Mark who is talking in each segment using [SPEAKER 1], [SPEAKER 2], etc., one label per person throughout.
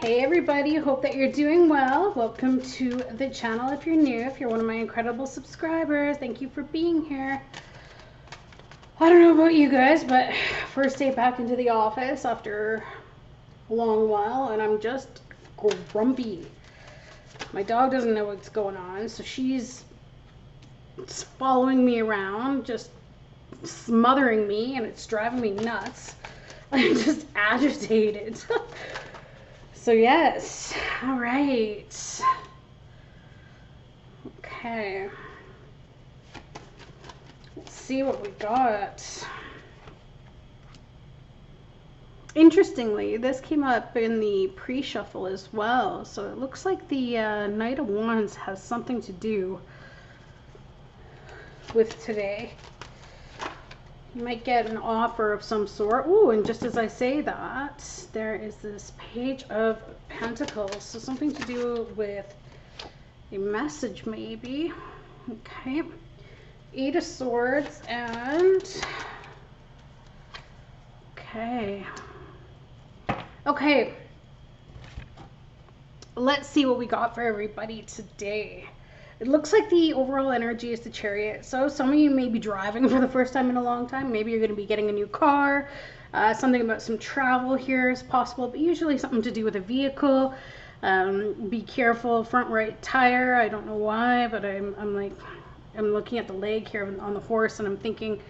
[SPEAKER 1] Hey everybody, hope that you're doing well. Welcome to the channel if you're new. If you're one of my incredible subscribers, thank you for being here. I don't know about you guys, but first day back into the office after a long while, and I'm just grumpy. My dog doesn't know what's going on, so she's following me around, just smothering me, and it's driving me nuts. I'm just agitated. So yes, all right. Okay. Let's see what we got. Interestingly, this came up in the pre-shuffle as well. So it looks like the Knight of Wands has something to do with today. You might get an offer of some sort. Ooh, and just as I say that, there is this Page of Pentacles. So something to do with a message maybe. Okay. Eight of Swords and... Okay. Let's see what we got for everybody today. It looks like the overall energy is the Chariot. So some of you may be driving for the first time in a long time. Maybe you're going to be getting a new car. Something about some travel here is possible, but usually something to do with a vehicle. Be careful, front right tire. I don't know why, but I'm looking at the leg here on the horse, and I'm thinking,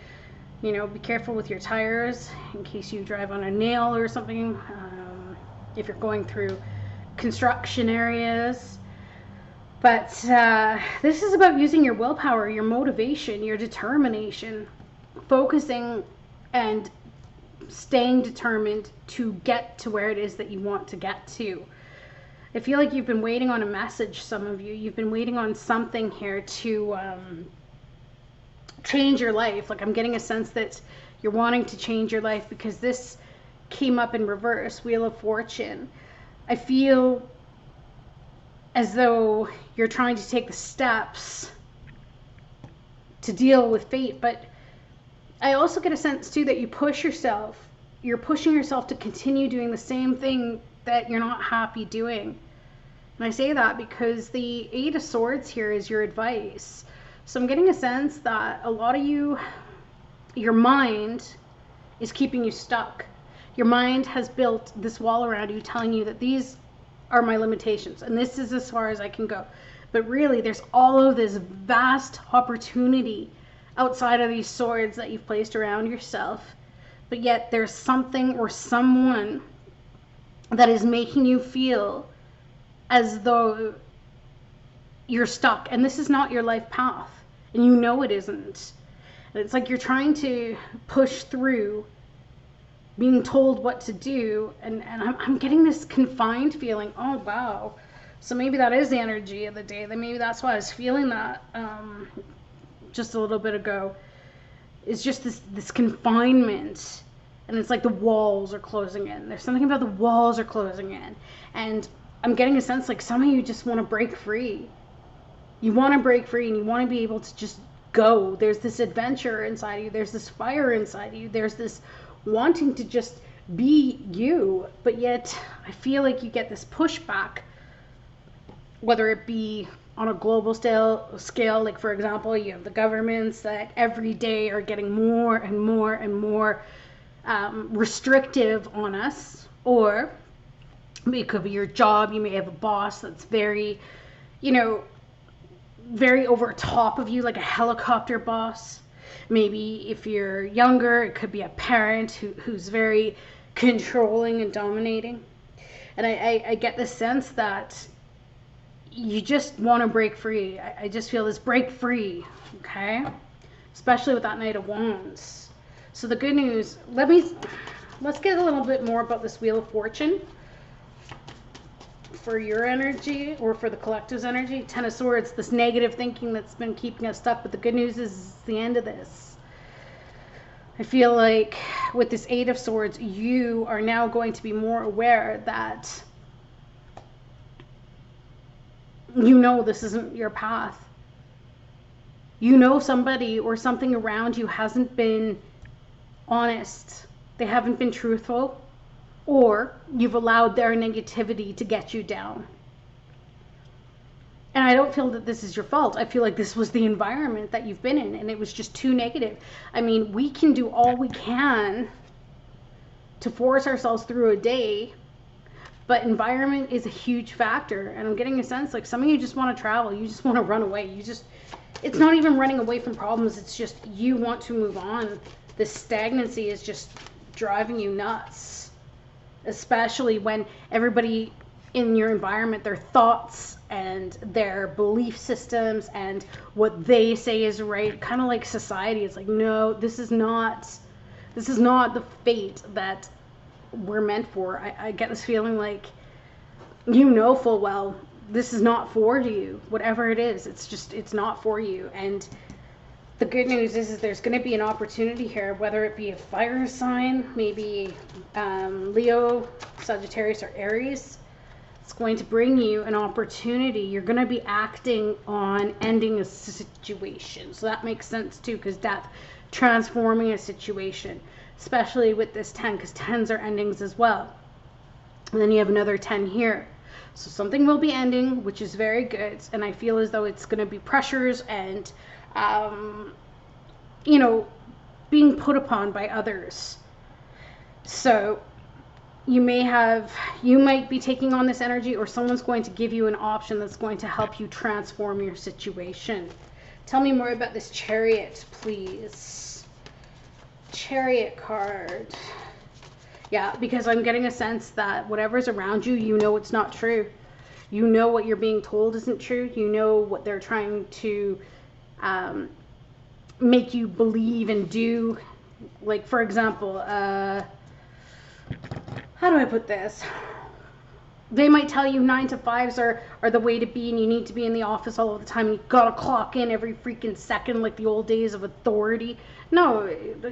[SPEAKER 1] you know, be careful with your tires in case you drive on a nail or something. If you're going through construction areas. But this is about using your willpower, your motivation, your determination, focusing and staying determined to get to where it is that you want to get to. I feel like you've been waiting on a message, some of you. You've been waiting on something here to change your life. Like I'm getting a sense that you're wanting to change your life because this came up in reverse, Wheel of Fortune. I feel as though you're trying to take the steps to deal with fate, but I also get a sense too that you push yourself. You're pushing yourself to continue doing the same thing that you're not happy doing. And I say that because the Eight of Swords here is your advice. So I'm getting a sense that a lot of you, your mind is keeping you stuck. Your mind has built this wall around you telling you that these are my limitations and this is as far as I can go. But really there's all of this vast opportunity outside of these swords that you've placed around yourself. But yet there's something or someone that is making you feel as though you're stuck and this is not your life path, and you know it isn't. And it's like you're trying to push through being told what to do, and I'm getting this confined feeling. Oh wow, so maybe that is the energy of the day. Then maybe that's why I was feeling that just a little bit ago. It's just this confinement, and it's like the walls are closing in. There's something about the walls are closing in, and I'm getting a sense like some of you just want to break free. You want to break free, and you want to be able to just go. There's this adventure inside you. There's this fire inside you. There's this wanting to just be you, but yet I feel like you get this pushback, whether it be on a global scale, like for example, you have the governments that every day are getting more and more and more restrictive on us, or it could be your job. You may have a boss that's very, you know, very over top of you, like a helicopter boss. Maybe if you're younger, it could be a parent who's very controlling and dominating. And I get the sense that you just want to break free. I just feel this break free, okay? Especially with that Knight of Wands. So the good news, let's get a little bit more about this Wheel of Fortune for your energy, or for the collective's energy. Ten of Swords, this negative thinking that's been keeping us stuck. But the good news is the end of this. I feel like with this Eight of Swords, you are now going to be more aware that you know this isn't your path. You know somebody or something around you hasn't been honest. They haven't been truthful. or you've allowed their negativity to get you down. And I don't feel that this is your fault. I feel like this was the environment that you've been in, and it was just too negative. I mean, we can do all we can to force ourselves through a day, but environment is a huge factor. And I'm getting a sense like some of you just want to travel. You just want to run away. It's not even running away from problems. It's just you want to move on. This stagnancy is just driving you nuts, especially when everybody in your environment, their thoughts and their belief systems and what they say is right, kind of like society. It's like, no, this is not the fate that we're meant for. I get this feeling like, you know full well this is not for you. Whatever it is, it's not for you. And the good news is there's going to be an opportunity here, whether it be a fire sign, maybe Leo, Sagittarius, or Aries. It's going to bring you an opportunity. You're going to be acting on ending a situation. So that makes sense too, because death, transforming a situation, especially with this 10, because 10s are endings as well. And then you have another 10 here. So something will be ending, which is very good. And I feel as though it's going to be pressures and, you know, being put upon by others. So you might be taking on this energy, or someone's going to give you an option that's going to help you transform your situation. Tell me more about this Chariot, please. Chariot card. Yeah, because I'm getting a sense that whatever's around you, you know it's not true. You know what you're being told isn't true. You know what they're trying to make you believe and do. Like, for example, how do I put this? They might tell you 9 to 5s are the way to be, and you need to be in the office all of the time. You gotta clock in every freaking second, like the old days of authority. No,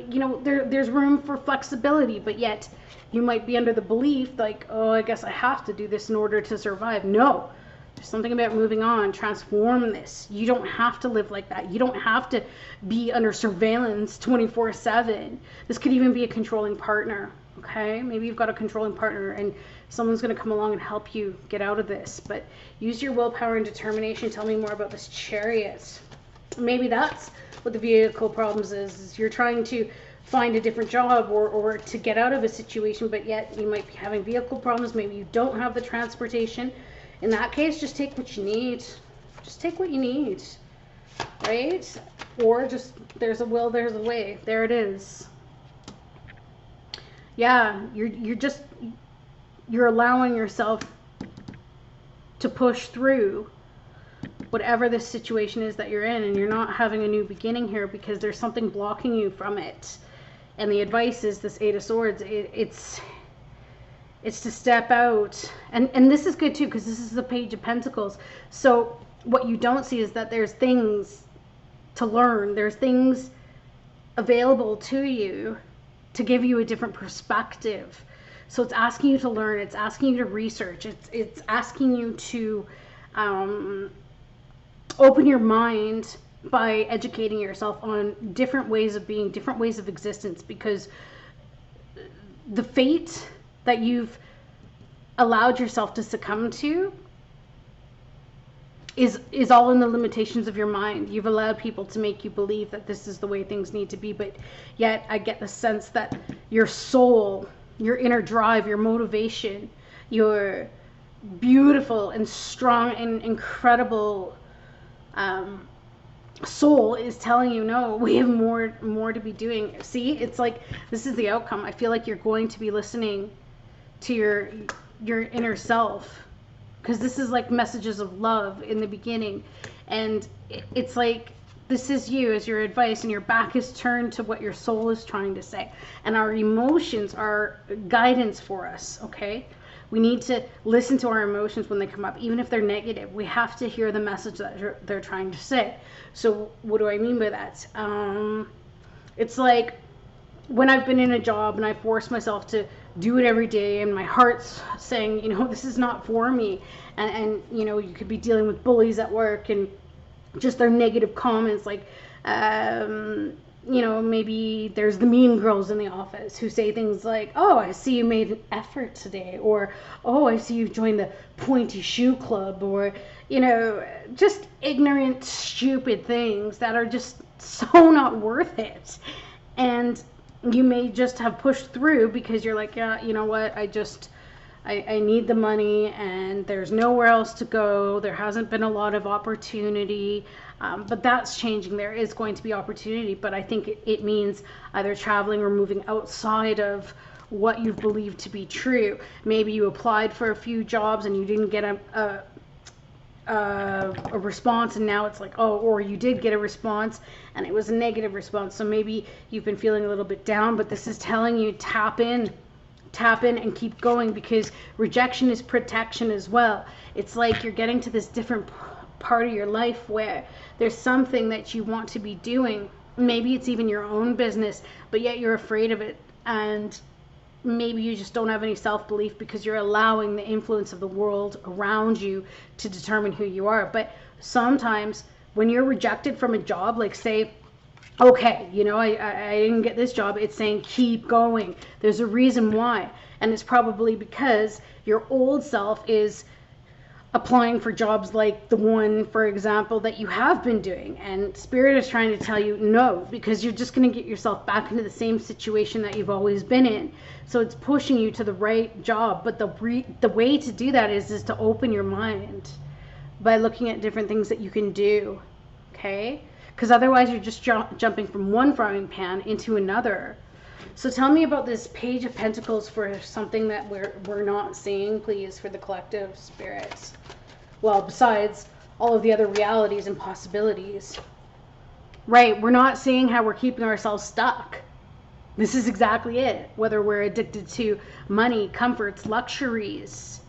[SPEAKER 1] you know, there's room for flexibility, but yet you might be under the belief like, oh, I guess I have to do this in order to survive. No, there's something about moving on, transform this. You don't have to live like that. You don't have to be under surveillance 24/7. This could even be a controlling partner. Okay, maybe you've got a controlling partner and someone's going to come along and help you get out of this. But use your willpower and determination. Tell me more about this Chariot. Maybe that's what the vehicle problems is you're trying to find a different job or to get out of a situation, but yet you might be having vehicle problems. Maybe you don't have the transportation. In that case, just take what you need. Just take what you need, right? Or just, there's a will, there's a way. There it is. Yeah, you're allowing yourself to push through whatever this situation is that you're in, and you're not having a new beginning here because there's something blocking you from it. And the advice is this 8 of Swords. It's to step out, and this is good too, because this is the Page of Pentacles. So what you don't see is that there's things to learn. There's things available to you to give you a different perspective. So it's asking you to learn. It's asking you to research. It's asking you to open your mind by educating yourself on different ways of being, different ways of existence, because the fate that you've allowed yourself to succumb to is all in the limitations of your mind. You've allowed people to make you believe that this is the way things need to be, but yet I get the sense that your soul, your inner drive, your motivation, your beautiful and strong and incredible soul is telling you, no, we have more to be doing. See, it's like this is the outcome. I feel like you're going to be listening to your inner self, because this is like messages of love in the beginning, and it's like this is you as your advice, and your back is turned to what your soul is trying to say, and our emotions are guidance for us. Okay, we need to listen to our emotions when they come up, even if they're negative. We have to hear the message that they're trying to say. So what do I mean by that? It's like when I've been in a job and I force myself to do it every day, and my heart's saying, you know, this is not for me, and you know, you could be dealing with bullies at work and just their negative comments, like you know, maybe there's the mean girls in the office who say things like, oh, I see you made an effort today, or, oh, I see you joined the pointy shoe club, or, you know, just ignorant, stupid things that are just so not worth it. And you may just have pushed through because you're like, yeah, you know what, I need the money and there's nowhere else to go. There hasn't been a lot of opportunity, but that's changing. There is going to be opportunity, but I think it means either traveling or moving outside of what you've believed to be true. Maybe you applied for a few jobs and you didn't get a response, and now it's like, oh, or you did get a response and it was a negative response. So maybe you've been feeling a little bit down, but this is telling you tap in and keep going, because rejection is protection as well. It's like you're getting to this different part of your life where there's something that you want to be doing. Maybe it's even your own business, but yet you're afraid of it. And maybe you just don't have any self-belief because you're allowing the influence of the world around you to determine who you are. But sometimes when you're rejected from a job, like say, okay, you know, I didn't get this job, it's saying keep going. There's a reason why. And it's probably because your old self is applying for jobs like the one, for example, that you have been doing. And Spirit is trying to tell you no, because you're just going to get yourself back into the same situation that you've always been in. So it's pushing you to the right job. But the way to do that is to open your mind by looking at different things that you can do. Okay? Because otherwise you're just jumping from one frying pan into another. So tell me about this Page of Pentacles for something that we're not seeing, please, for the collective spirits. Well, besides all of the other realities and possibilities. Right, we're not seeing how we're keeping ourselves stuck. This is exactly it. Whether we're addicted to money, comforts, luxuries.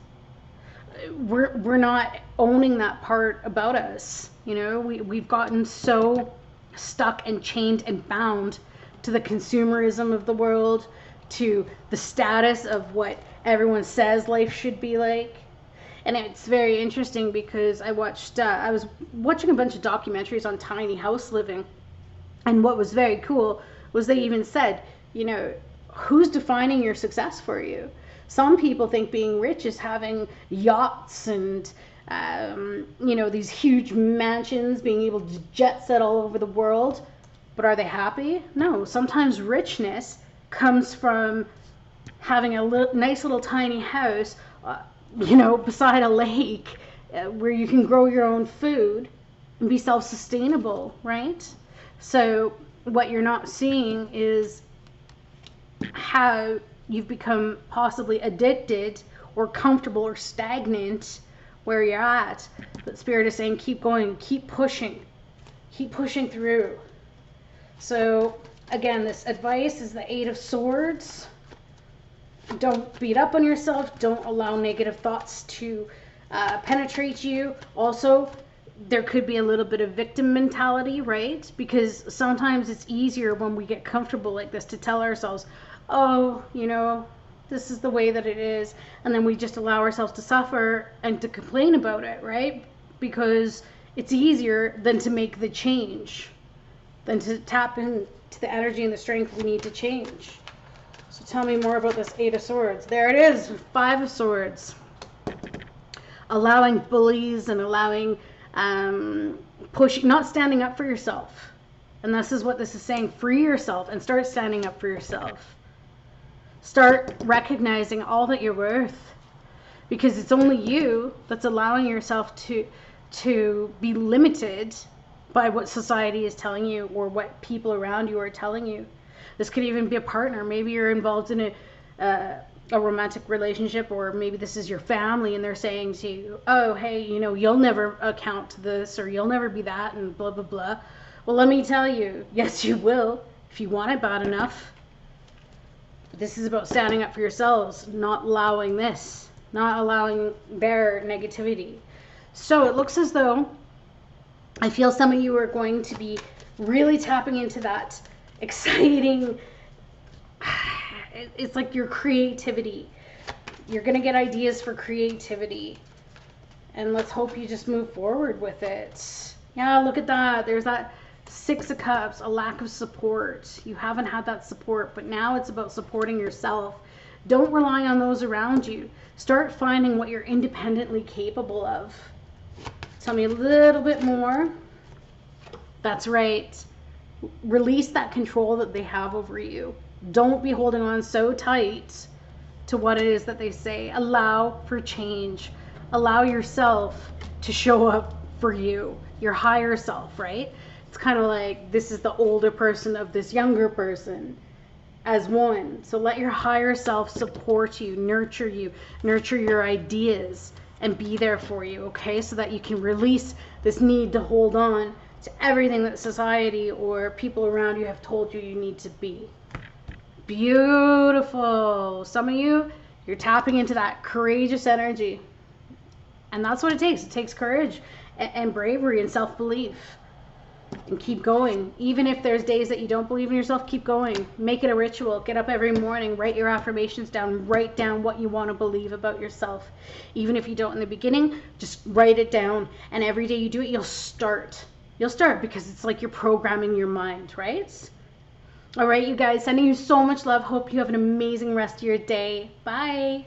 [SPEAKER 1] We're not owning that part about us. You know, we've gotten so stuck and chained and bound to the consumerism of the world, to the status of what everyone says life should be like. And it's very interesting because I was watching a bunch of documentaries on tiny house living. And what was very cool was they even said, you know, who's defining your success for you? Some people think being rich is having yachts and you know, these huge mansions, being able to jet set all over the world. But are they happy? No. Sometimes richness comes from having a nice little tiny house, you know, beside a lake where you can grow your own food and be self-sustainable, right? So what you're not seeing is how you've become possibly addicted or comfortable or stagnant where you're at. But Spirit is saying keep going, keep pushing through. So again, this advice is the 8 of Swords. Don't beat up on yourself. Don't allow negative thoughts to penetrate you. Also, there could be a little bit of victim mentality, right? Because sometimes it's easier when we get comfortable like this to tell ourselves, oh, you know, this is the way that it is. And then we just allow ourselves to suffer and to complain about it, right? Because it's easier than to make the change, than to tap into the energy and the strength we need to change. So tell me more about this 8 of Swords. There it is, 5 of Swords. Allowing bullies and allowing pushing, not standing up for yourself. And this is what this is saying. Free yourself and start standing up for yourself. Start recognizing all that you're worth. Because it's only you that's allowing yourself to be limited by what society is telling you or what people around you are telling you. This could even be a partner. Maybe you're involved in a romantic relationship, or maybe this is your family and they're saying to you, oh, hey, you know, you'll never account to this, or you'll never be that, and blah, blah, blah. Well, let me tell you, yes, you will, if you want it bad enough. This is about standing up for yourselves, not allowing this, not allowing their negativity. So it looks as though I feel some of you are going to be really tapping into that exciting, it's like your creativity. You're going to get ideas for creativity. And let's hope you just move forward with it. Yeah, look at that. There's that Six of Cups, a lack of support. You haven't had that support, but now it's about supporting yourself. Don't rely on those around you. Start finding what you're independently capable of. Tell me a little bit more. That's right. Release that control that they have over you. Don't be holding on so tight to what it is that they say. Allow for change. Allow yourself to show up for you, your higher self, right? It's kind of like this is the older person of this younger person as one. So let your higher self support you, nurture your ideas, and be there for you, okay? So that you can release this need to hold on to everything that society or people around you have told you you need to be. Beautiful. Some of you, you're tapping into that courageous energy. And that's what it takes. It takes courage and bravery and self-belief. And keep going. Even if there's days that you don't believe in yourself, keep going. Make it a ritual. Get up every morning. Write your affirmations down. Write down what you want to believe about yourself. Even if you don't in the beginning, just write it down. And every day you do it, you'll start. You'll start because it's like you're programming your mind, right? All right, you guys, sending you so much love. Hope you have an amazing rest of your day. Bye.